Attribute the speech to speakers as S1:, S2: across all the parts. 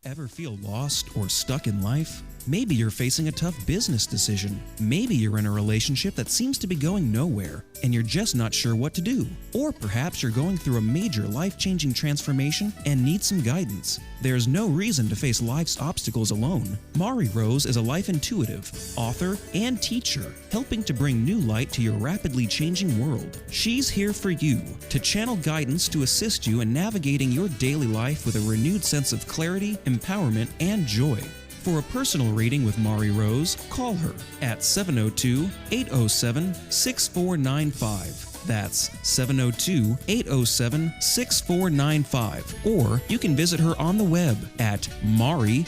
S1: Ever feel lost or stuck in life? Maybe you're facing a tough business decision. Maybe you're in a relationship that seems to be going nowhere and you're just not sure what to do. Or perhaps you're going through a major life-changing transformation and need some guidance. There's no reason to face life's obstacles alone. Mari Rose is a life intuitive, author, and teacher, helping to bring new light to your rapidly changing world. She's here for you to channel guidance to assist you in navigating your daily life with a renewed sense of clarity, empowerment, and joy. For a personal reading with Mari Rose, call her at 702-807-6495. That's 702-807-6495. Or you can visit her on the web at mari-rose.com.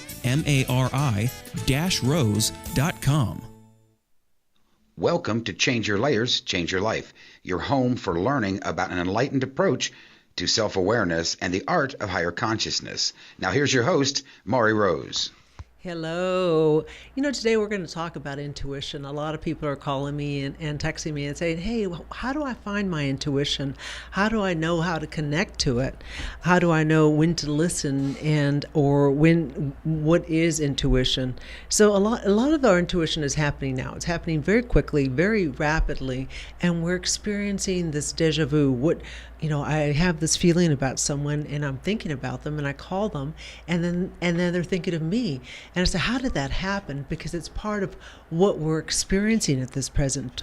S2: Welcome to Change Your Layers, Change Your Life, your home for learning about an enlightened approach to self-awareness and the art of higher consciousness. Now here's your host, Mari Rose.
S3: Hello. Today we're going to talk about intuition. A lot of people are calling me and texting me and saying, hey, how do I find my intuition? How do I know how to connect to it? How do I know when to listen or what is intuition? So a lot of our intuition is happening now. It's happening very quickly, very rapidly, and we're experiencing this deja vu. I have this feeling about someone and I'm thinking about them and I call them and then they're thinking of me. And I say, how did that happen? Because it's part of what we're experiencing at this present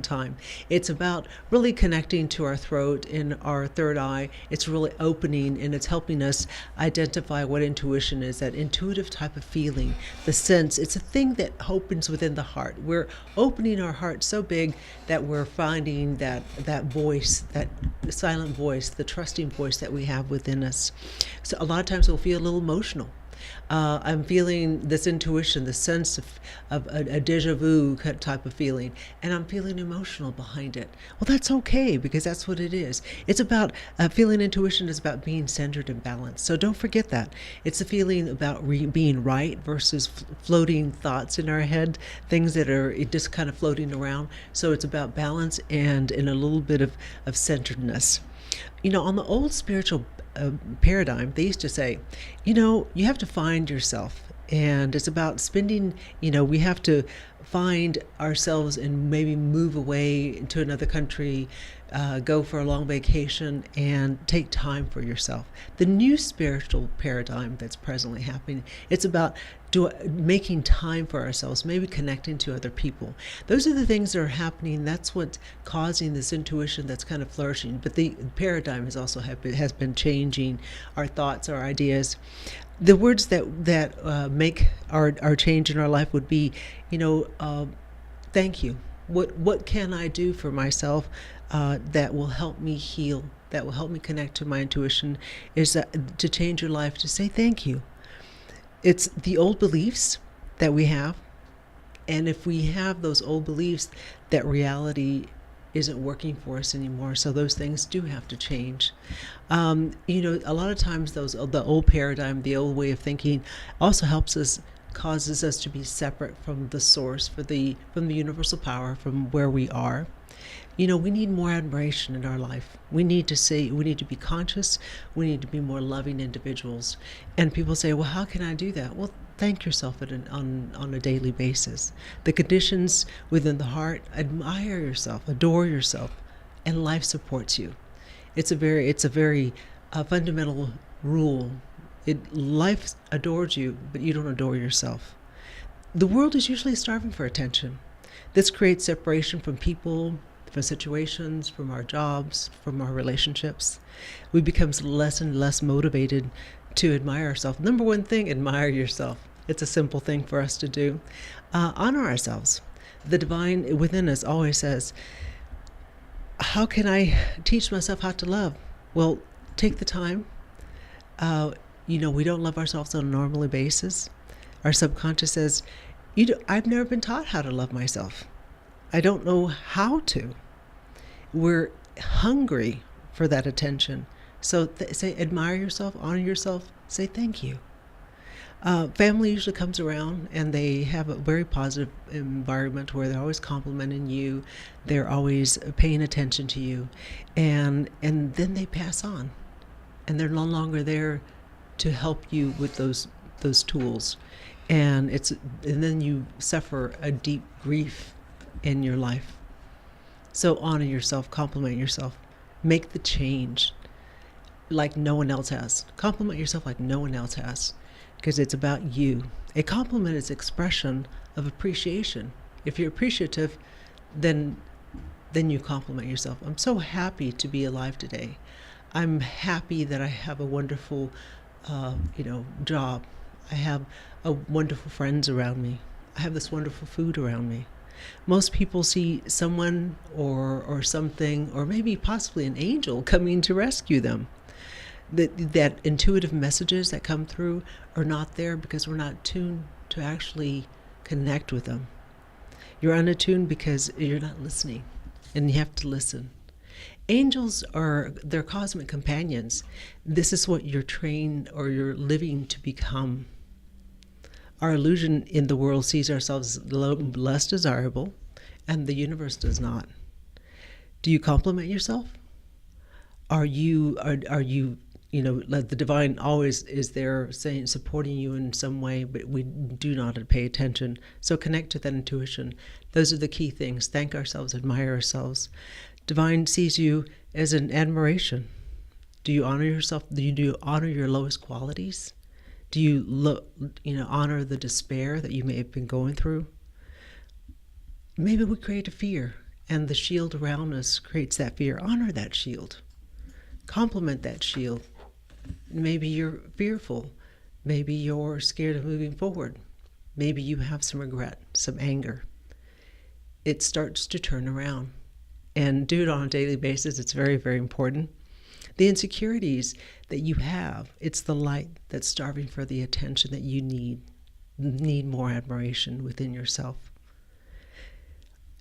S3: time. It's about really connecting to our throat and our third eye. It's really opening and it's helping us identify what intuition is, that intuitive type of feeling, the sense. It's a thing that opens within the heart. We're opening our heart so big that we're finding that voice, that silent voice, the trusting voice that we have within us. So a lot of times we'll feel a little emotional. I'm feeling this intuition, the sense of a deja vu type of feeling, and I'm feeling emotional behind it. Well, that's okay, because that's what it is. It's about feeling intuition is about being centered and balanced. So don't forget that. It's a feeling about being right versus floating thoughts in our head, things that are just kind of floating around. So it's about balance and in a little bit of centeredness. On the old spiritual paradigm, they used to say, you have to find yourself. And it's about spending, we have to find ourselves and maybe move away to another country, go for a long vacation and take time for yourself. The new spiritual paradigm that's presently happening, it's about making time for ourselves, maybe connecting to other people. Those are the things that are happening. That's what's causing this intuition that's kind of flourishing. But the paradigm has been changing our thoughts, our ideas. The words that make our change in our life would be, thank you. What can I do for myself that will help me heal, that will help me connect to my intuition, is to change your life, to say thank you. It's the old beliefs that we have, and if we have those old beliefs, that reality isn't working for us anymore. So those things do have to change. A lot of times the old paradigm, the old way of thinking, also causes us to be separate from the source, from the universal power, from where we are. We need more admiration in our life. We need to be conscious. We need to be more loving individuals. And people say, well, how can I do that? Well, thank yourself on a daily basis. The conditions within the heart, admire yourself, adore yourself, and life supports you. It's a very fundamental rule. Life adores you, but you don't adore yourself. The world is usually starving for attention. This creates separation from people, from situations, from our jobs, from our relationships. We become less and less motivated to admire ourselves. Number one thing, admire yourself. It's a simple thing for us to do. Honor ourselves. The divine within us always says, how can I teach myself how to love? Well, take the time. We don't love ourselves on a normal basis. Our subconscious says, I've never been taught how to love myself. I don't know how to. We're hungry for that attention. So say, admire yourself, honor yourself, say thank you. Family usually comes around and they have a very positive environment where they're always complimenting you, they're always paying attention to you, and then they pass on, and they're no longer there to help you with those tools, and then you suffer a deep grief in your life. So honor yourself, compliment yourself, make the change like no one else has. Compliment yourself like no one else has, because it's about you. A compliment is expression of appreciation. If you're appreciative, then you compliment yourself. I'm so happy to be alive today. I'm happy that I have a wonderful, job. I have wonderful friends around me. I have this wonderful food around me. Most people see someone or something, or maybe possibly an angel coming to rescue them. That intuitive messages that come through are not there because we're not tuned to actually connect with them. You're unattuned because you're not listening, and you have to listen. Angels they're cosmic companions. This is what you're trained or you're living to become. Our illusion in the world sees ourselves as less desirable, and the universe does not. Do you compliment yourself? Are you like the divine always is there saying, supporting you in some way, but we do not pay attention. So connect to that intuition. Those are the key things. Thank ourselves, admire ourselves. Divine sees you as an admiration. Do you honor yourself? Do you honor your lowest qualities? Do you honor the despair that you may have been going through? Maybe we create a fear, and the shield around us creates that fear. Honor that shield. Compliment that shield. Maybe you're fearful. Maybe you're scared of moving forward. Maybe you have some regret, some anger. It starts to turn around. And do it on a daily basis. It's very, very important. The insecurities that you have, it's the light that's starving for the attention that you need. Need more admiration within yourself.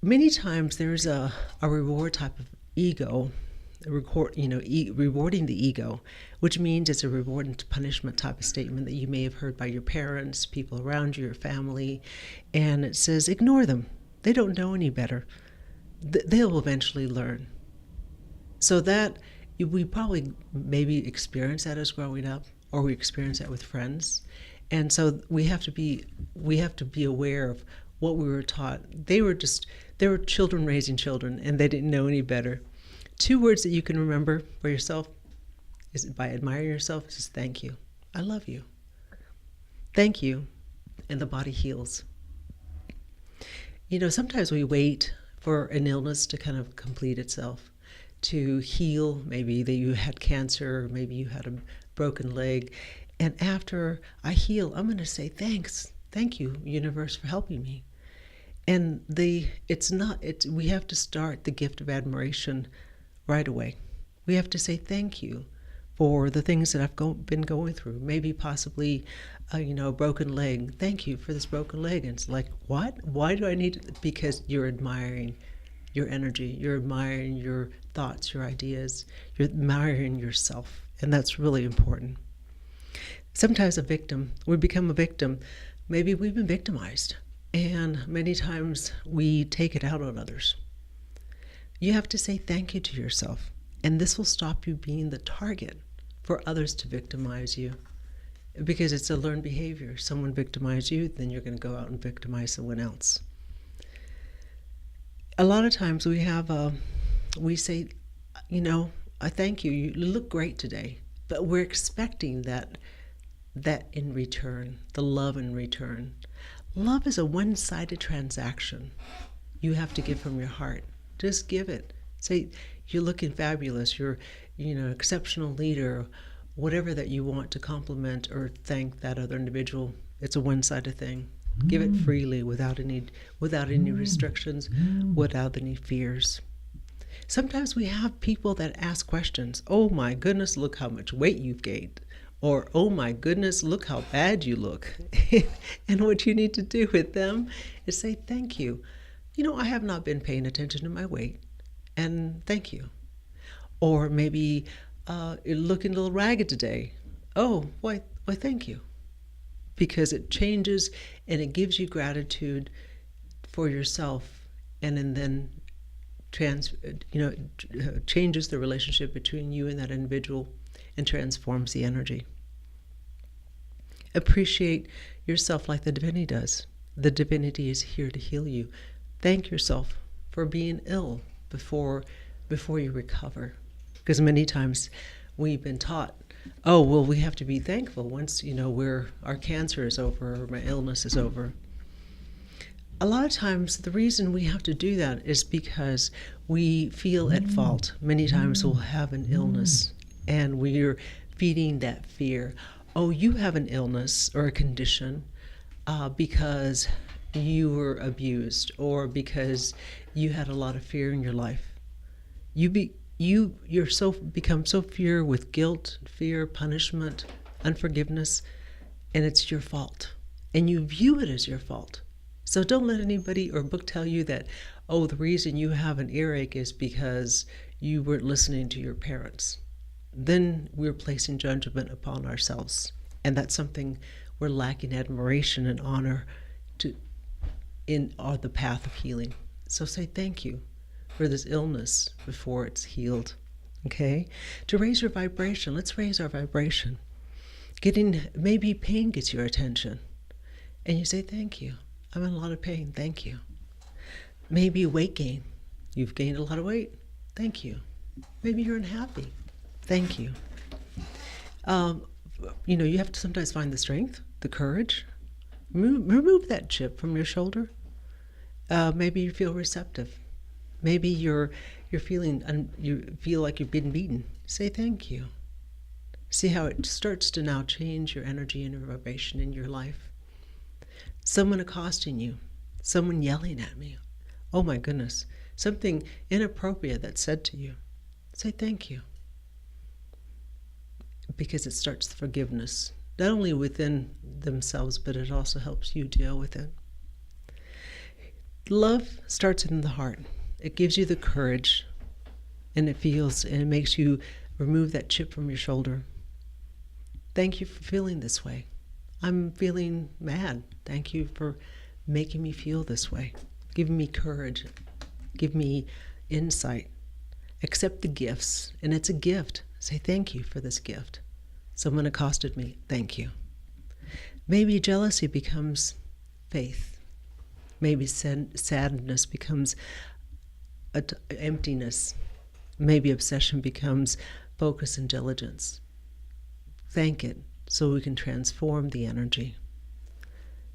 S3: Many times there's a reward type of ego, rewarding the ego, which means it's a reward and punishment type of statement that you may have heard by your parents, people around you, your family, and it says, ignore them. They don't know any better. They'll eventually learn. So that we probably maybe experience that as growing up, or we experience that with friends, and so we have to be aware of what we were taught. They were children raising children, and they didn't know any better. 2 words that you can remember for yourself is by admiring yourself is thank you. I love you. Thank you, and the body heals. Sometimes we wait for an illness to kind of complete itself, to heal. Maybe that you had cancer, or maybe you had a broken leg. And after I heal, I'm going to say thanks. Thank you, universe, for helping me. And we have to start the gift of admiration right away. We have to say thank you for the things that I've been going through. Maybe possibly, a broken leg. Thank you for this broken leg. And it's like, what? Why do I need it? Because you're admiring your energy. You're admiring your thoughts, your ideas. You're admiring yourself. And that's really important. Sometimes we become a victim. Maybe we've been victimized. And many times we take it out on others. You have to say thank you to yourself. And this will stop you being the target for others to victimize you, because it's a learned behavior. Someone victimizes you, then you're going to go out and victimize someone else. A lot of times we say, I thank you. You look great today, but we're expecting that in return, the love in return. Love is a one-sided transaction. You have to give from your heart. Just give it. Say, you're looking fabulous. You're, exceptional leader. Whatever that you want to compliment or thank that other individual. It's a one-sided thing. Give it freely, without any restrictions, without any fears. Sometimes we have people that ask questions. Oh my goodness, look how much weight you've gained. Or, oh my goodness, look how bad you look. And what you need to do with them is say, thank you. I have not been paying attention to my weight, and thank you. Or maybe you're looking a little ragged today. Oh, why, thank you. Because it changes and it gives you gratitude for yourself, and then changes the relationship between you and that individual and transforms the energy. Appreciate yourself like the divinity does. The divinity is here to heal you. Thank yourself for being ill before you recover. Because many times we've been taught, oh, well, we have to be thankful once, our cancer is over or my illness is over. A lot of times the reason we have to do that is because we feel at fault. Many times we'll have an illness and we're feeding that fear. Oh, you have an illness or a condition because you were abused or because you had a lot of fear in your life. You're become so fear with guilt, fear, punishment, unforgiveness, and it's your fault. And you view it as your fault. So don't let anybody or book tell you that, oh, the reason you have an earache is because you weren't listening to your parents. Then we're placing judgment upon ourselves. And that's something we're lacking admiration and honor in the path of healing. So say thank you for this illness before it's healed. Okay? To raise your vibration, let's raise our vibration. Maybe pain gets your attention. And you say thank you. I'm in a lot of pain. Thank you. Maybe weight gain. You've gained a lot of weight. Thank you. Maybe you're unhappy. Thank you. You have to sometimes find the strength, the courage. Remove that chip from your shoulder. Maybe you feel receptive. Maybe you're feeling you feel like you've been beaten. Say thank you. See how it starts to now change your energy and your vibration in your life. Someone accosting you, someone yelling at me. Oh my goodness, something inappropriate that's said to you. Say thank you. Because it starts the forgiveness, not only within themselves, but it also helps you deal with it. Love starts in the heart. It gives you the courage, and it makes you remove that chip from your shoulder. Thank you for feeling this way. I'm feeling mad. Thank you for making me feel this way, giving me courage, give me insight. Accept the gifts, and it's a gift. Say thank you for this gift. Someone accosted me. Thank you. Maybe jealousy becomes faith. Maybe sadness becomes emptiness. Maybe obsession becomes focus and diligence. Thank it so we can transform the energy.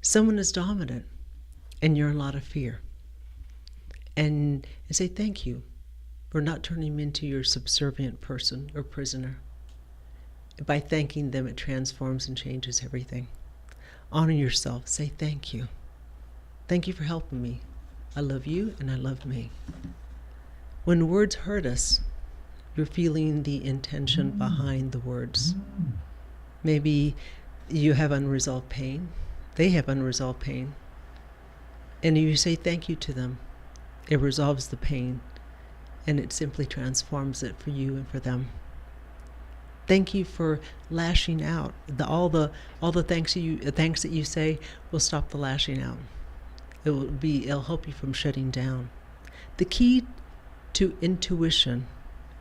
S3: Someone is dominant and you're in a lot of fear. And say thank you for not turning them into your subservient person or prisoner. By thanking them, it transforms and changes everything. Honor yourself. Say thank you. Thank you for helping me. I love you and I love me. When words hurt us, you're feeling the intention behind the words. Maybe you have unresolved pain. They have unresolved pain. And you say thank you to them. It resolves the pain, and it simply transforms it for you and for them. Thank you for lashing out. All the thanks that you say will stop the lashing out. It'll help you from shutting down. The key to intuition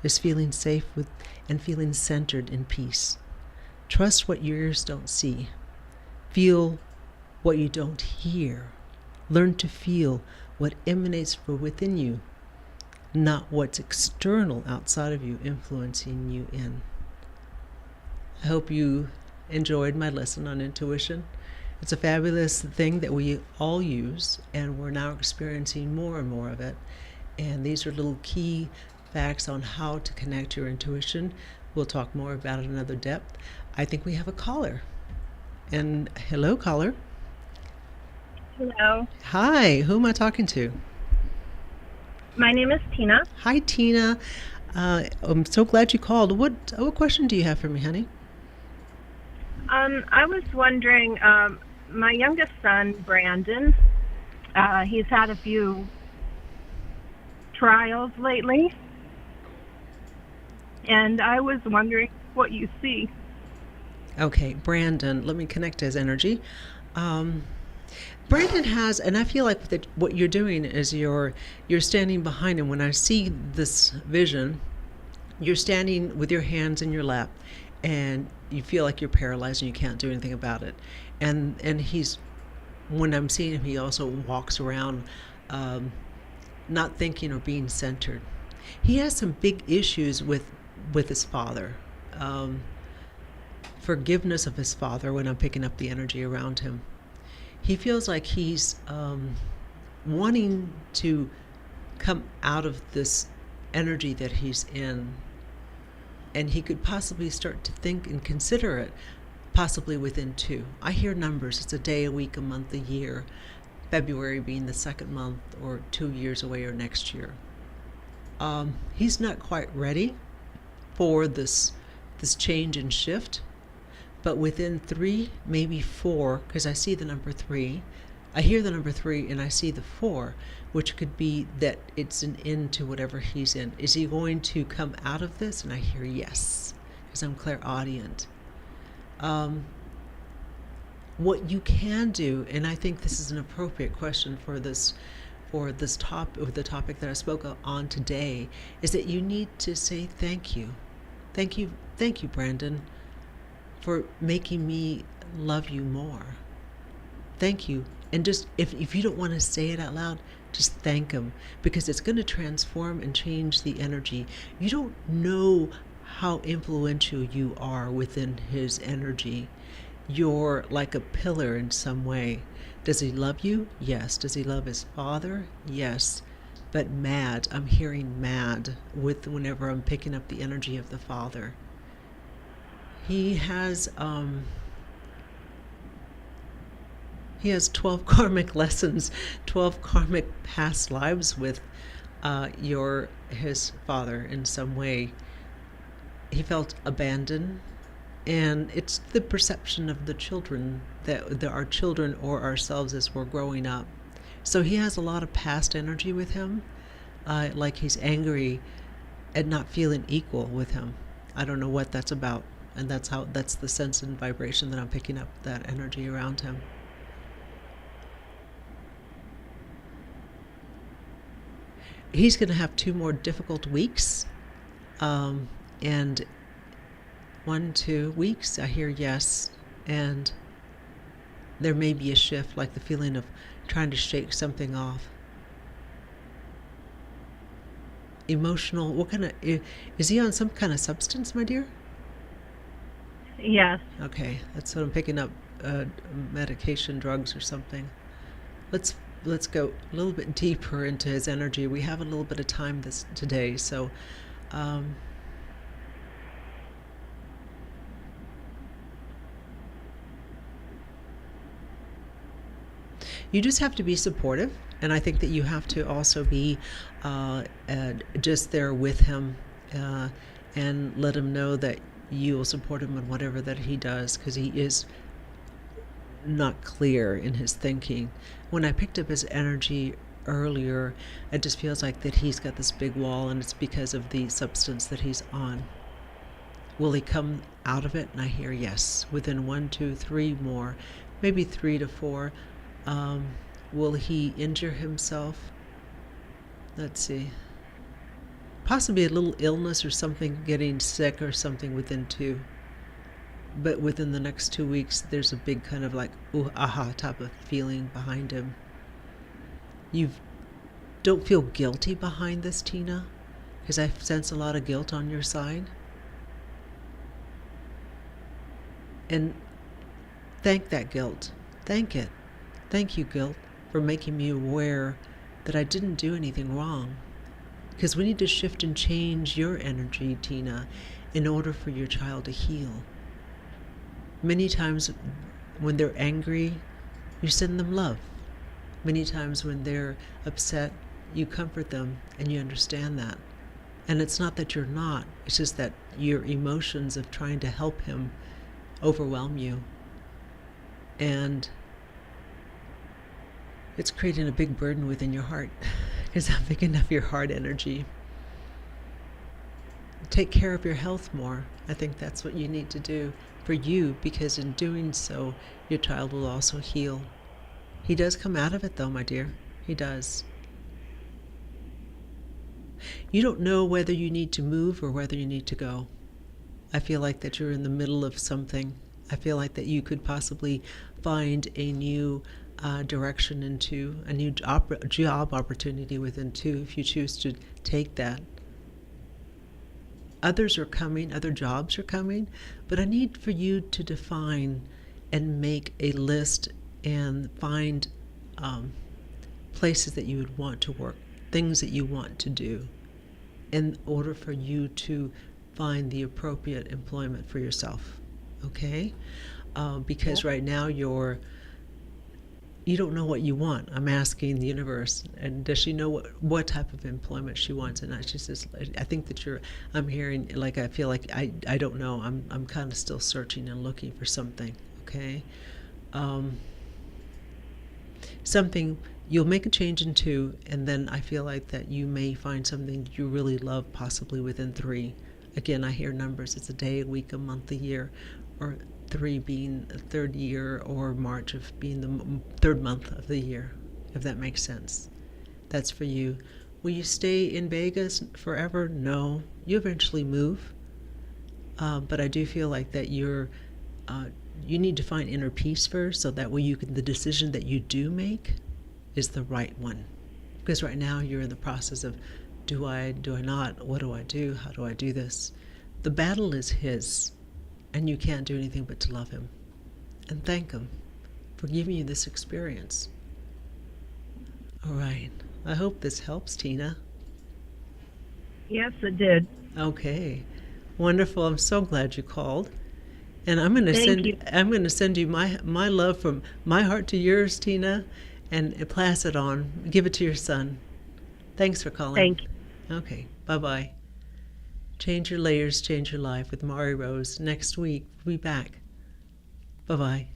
S3: is feeling safe and feeling centered in peace. Trust what your ears don't see. Feel what you don't hear. Learn to feel what emanates from within you, not what's external outside of you influencing you in. I hope you enjoyed my lesson on intuition. It's a fabulous thing that we all use, and we're now experiencing more and more of it. And these are little key facts on how to connect your intuition. We'll talk more about it in another depth. I think we have a caller. And hello, caller.
S4: Hello.
S3: Hi, who am I talking to?
S4: My name is Tina.
S3: Hi, Tina. I'm so glad you called. What question do you have for me, honey?
S4: I was wondering, my youngest son, Brandon, he's had a few trials lately, and I was wondering what you see.
S3: Okay, Brandon, let me connect his energy. Brandon has, and I feel like what you're doing is you're standing behind him. When I see this vision, you're standing with your hands in your lap, and you feel like you're paralyzed and you can't do anything about it. And he's, when I'm seeing him, he also walks around not thinking or being centered. He has some big issues with his father. Forgiveness of his father when I'm picking up the energy around him. He feels like he's wanting to come out of this energy that he's in, and he could possibly start to think and consider it possibly within 2. I hear numbers. It's a day, a week, a month, a year. February being the second month, or 2 years away, or next year. He's not quite ready for this change and shift, but within 3, maybe 4, because I see the number 3, I hear the number 3 and I see the 4, which could be that it's an end to whatever he's in. Is he going to come out of this? And I hear yes, because I'm clairaudient. What you can do, and I think this is an appropriate question for this the topic that I spoke on today, is that you need to say thank you. Thank you, Brandon, for making me love you more. Thank you. And just, if you don't want to say it out loud, just thank him, because it's going to transform and change the energy. You don't know how influential you are within his energy. You're like a pillar in some way. Does he love you? Yes. Does he love his father? Yes. But mad, I'm hearing mad whenever I'm picking up the energy of the father. He has 12 karmic lessons, 12 karmic past lives with his father in some way. He felt abandoned, and it's the perception of the children that there are children or ourselves as we're growing up. So he has a lot of past energy with him, like he's angry at not feeling equal with him. I don't know what that's about, and that's the sense and vibration that I'm picking up, that energy around him. He's going to have 2 more difficult weeks, and 1-2 weeks, I hear yes, and there may be a shift, like the feeling of trying to shake something off. Emotional, what kind of, is he on some kind of substance, my dear?
S4: Yes.
S3: Okay, that's what I'm picking up, medication, drugs or something. Let's go a little bit deeper into his energy. We have a little bit of time today, so you just have to be supportive, and I think that you have to also be just there with him, and let him know that you will support him in whatever that he does, because he is not clear in his thinking. When I picked up his energy earlier, it just feels like that he's got this big wall, and it's because of the substance that he's on. Will he come out of it? And I hear yes. Within 1, 2, 3 more, maybe 3 to 4. Will he injure himself? Let's see. Possibly a little illness or something, getting sick or something within 2. But within the next 2 weeks, there's a big kind of like, ooh, aha type of feeling behind him. You don't feel guilty behind this, Tina, because I sense a lot of guilt on your side. And thank that guilt. Thank it. Thank you, guilt, for making me aware that I didn't do anything wrong. Because we need to shift and change your energy, Tina, in order for your child to heal. Many times when they're angry, you send them love. Many times when they're upset, you comfort them, and you understand that. And it's not that you're not, it's just that your emotions of trying to help him overwhelm you. And it's creating a big burden within your heart, because I'm picking up your heart energy. Take care of your health more. I think that's what you need to do for you, because in doing so, your child will also heal. He does come out of it though, my dear. He does. You don't know whether you need to move or whether you need to go. I feel like that you're in the middle of something. I feel like that you could possibly find a new direction into a new job opportunity within 2 if you choose to take that. Others are coming, other jobs are coming, but I need for you to define and make a list and find places that you would want to work, things that you want to do, in order for you to find the appropriate employment for yourself. Okay? Because right now you don't know what you want. I'm asking the universe, and does she know what type of employment she wants? And she says, I think that I'm hearing, like, I feel like I don't know. I'm kind of still searching and looking for something. Okay? Something you'll make a change in 2, and then I feel like that you may find something you really love possibly within 3. Again, I hear numbers. It's a day, a week, a month, a year, or 3 being the 3rd year, or March of being the 3rd month of the year, if that makes sense. That's for you. Will you stay in Vegas forever? No. You eventually move. But I do feel like that you need to find inner peace first, so that way the decision that you do make is the right one. Because right now you're in the process of, do I not? What do I do? How do I do this? The battle is his, and you can't do anything but to love him and thank him for giving you this experience. All right. I hope this helps, Tina.
S4: Yes, it did.
S3: Okay. Wonderful. I'm so glad you called. And I'm going to send you my love from my heart to yours, Tina, and pass it on. Give it to your son. Thanks for calling.
S4: Thank you.
S3: Okay. Bye-bye. Change Your Layers, Change Your Life with Mari Rose. Next week, we'll be back. Bye-bye.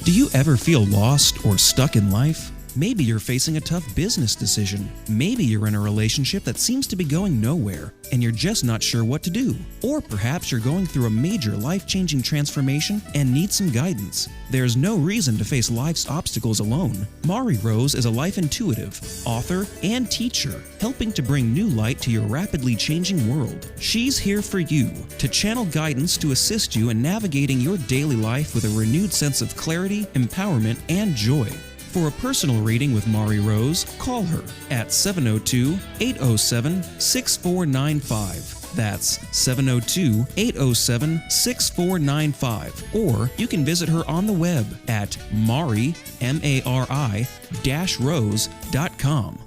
S1: Do you ever feel lost or stuck in life? Maybe you're facing a tough business decision. Maybe you're in a relationship that seems to be going nowhere, and you're just not sure what to do. Or perhaps you're going through a major life-changing transformation and need some guidance. There's no reason to face life's obstacles alone. Mari Rose is a life intuitive, author, and teacher, helping to bring new light to your rapidly changing world. She's here for you, to channel guidance to assist you in navigating your daily life with a renewed sense of clarity, empowerment, and joy. For a personal reading with Mari Rose, call her at 702-807-6495. That's 702-807-6495. Or you can visit her on the web at Mari, M-A-R-I, -rose.com.